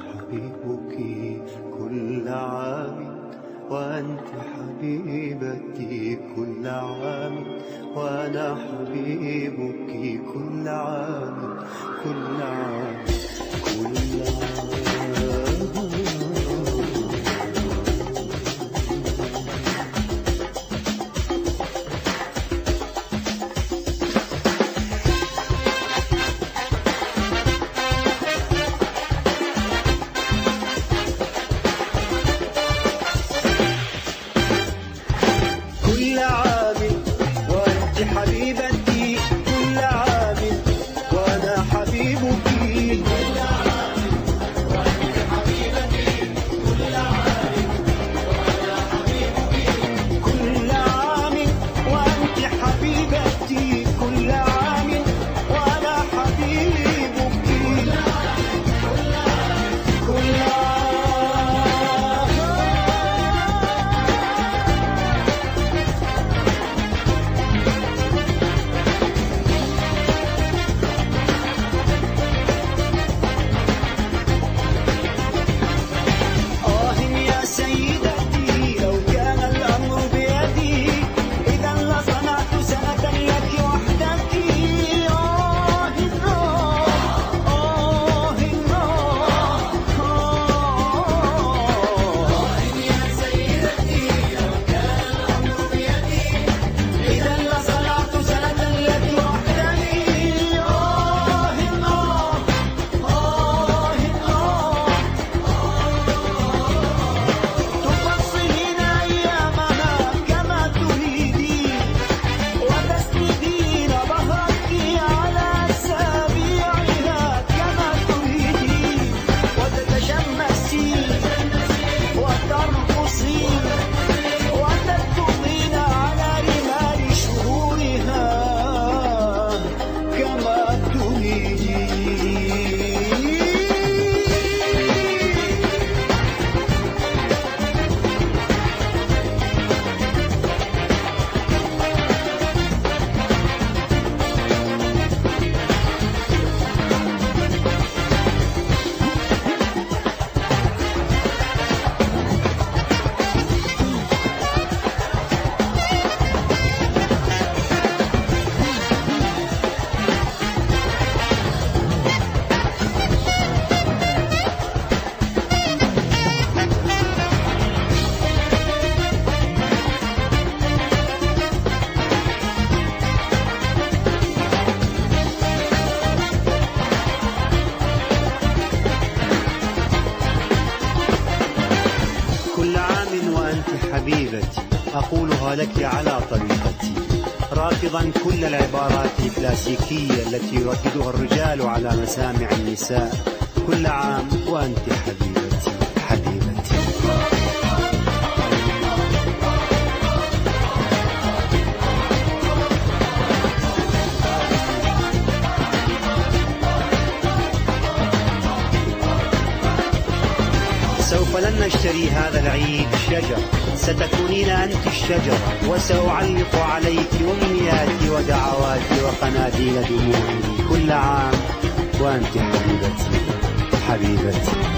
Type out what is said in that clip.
حبيبك كل عام وأنت حبيبتي كل عام، وأنا حبيبك كل عام كل عام كل عام. كل عام وأنت حبيبتي كل عام وأنا حبيبك كل عام وأنت حبيبتي كل عام وأنا حبيبك كل عام وأنت حبيبتي كل عام وأنا حبيبك كل عام كل عام. كل عام وأنت حبيبتي أقولها لك على طريقتي، رافضا كل العبارات الكلاسيكية التي يرددها الرجال على مسامع النساء. كل عام وأنت حبيبتي حبيبتي. سوف لن نشتري هذا العيد شجر، ستكونين أنت الشجرة، وسأعلق عليك أمنياتي ودعواتي وقناديل دموعي. كل عام وأنت حبيبتي حبيبتي.